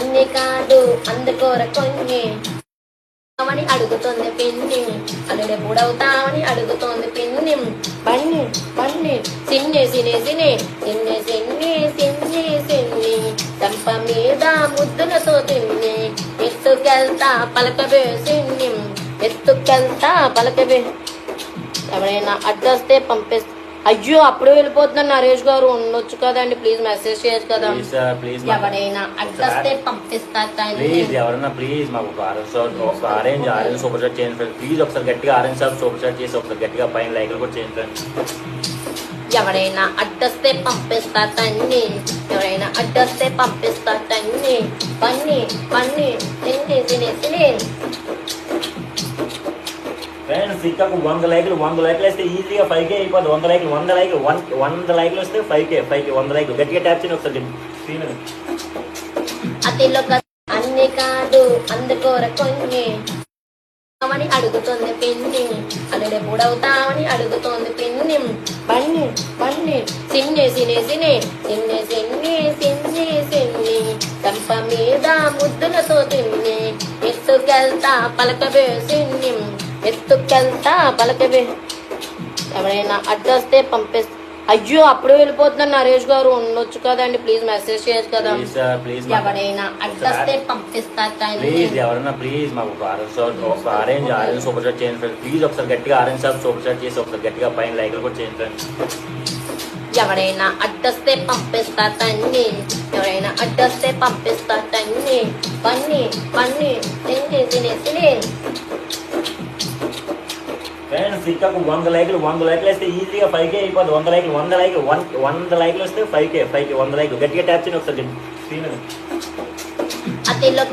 అన్ని కాదు అందుకోర కొన్ని అని అడుగుతోంది పిన్ని, అల్లుడే పూడవుతామని అడుగుతోంది పిన్ని. బన్ని బన్ని సిన్ని సిని సిని సిన్ని సిన్ని సిన్ని సిన్ని చంప మీద ముద్దులతో తిన్ని, ఎత్తుకెళ్తా పలకబే సిన్ని, ఎత్తుకెళ్తా పలకబే. ఎవరైనా అడ్డొస్తే పంపిస్తా. అయ్యో అప్పుడు వెళ్ళిపోతున్నాను నరేష్ గారు, ఉండొచ్చు కదండి, ప్లీజ్ మెసేజ్ చేయొచ్చు కదా. ఎవరైనా అడ్డొస్తే పంపిస్తా. ప్లీజ్ ఎవరైనా ప్లీజ్ మాకు ఆరెంజ్ సూపర్ చాట్ చేయండి ఫ్రెండ్స్. ప్లీజ్ ఒకసారి గట్టిగా ఆరెంజ్ షాప్ సూపర్ చాట్ చేసి ఒకసారి గట్టిగా పైన లైక్లు కూడా చేయండి ఫ్రెండ్స్. ఎవరైనా అడ్డొస్తే పంపిస్తా తన్ని, ఎవరైనా అడ్డొస్తే పంపిస్తా తన్ని. పన్ని పన్ని తిని తిని తిని. ఫ్రెండ్స్ ఇంకా 100 లైక్లు వేస్తే ఈజీగా 5K అయిపోతుంది. 100 లైక్లు 100 లైక్లు వస్తే 5K 100 లైక్లు గట్టిగా ట్యాప్ చేయండి ఒకసారి స్క్రీన్ మీద. అతిలో అన్ని కాదు అందుకోర కొన్ని అని అడుగుతోంది పిన్ని, అల్లుడే పూడవుతామని అడుగుతోంది పిన్ని. బన్ని బన్ని సిన్ని సిని సిని సిన్ని సిన్ని సిన్ని సిన్ని చంప మీద ముద్దులతో తిన్ని, ఎత్తుకెళ్తా పలకబే సిన్ని, ఎత్తుకెళ్తా పలకబే. ఎవరైనా అడ్డొస్తే పంపిస్తా. అయ్యో అప్పుడు వెళ్ళిపోతున్నాను నరేష్ గారు, ఉండొచ్చు కదండి, ప్లీజ్ మెసేజ్ చేయొచ్చు కదా. ఎవరైనా అడ్డొస్తే పంపిస్తా. ప్లీజ్ ఎవరైనా ప్లీజ్ మాకు ఆరెంజ్ సూపర్ చాట్ చేయండి ఫ్రెండ్స్. ప్లీజ్ ఒకసారి గట్టిగా ఆరెంజ్ షాప్ సూపర్ చాట్ చేసి ఒకసారి గట్టిగా పైన లైక్లు కూడా చేయండి ఫ్రెండ్స్. ఎవరైనా అడ్డొస్తే పంపిస్తా తన్ని, ఎవరైనా అడ్డొస్తే పంపిస్తా తన్ని. పన్ని పన్ని తిని తిని తిని. ఫ్రెండ్స్ ఇంకా 100 లైక్లు వేస్తే ఈజీగా 5K అయిపోతుంది. 100 లైక్లు వస్తే 5K 100 లైక్లు గట్టిగా ట్యాప్ చేయండి ఒకసారి స్క్రీన్ మీద. అతిలో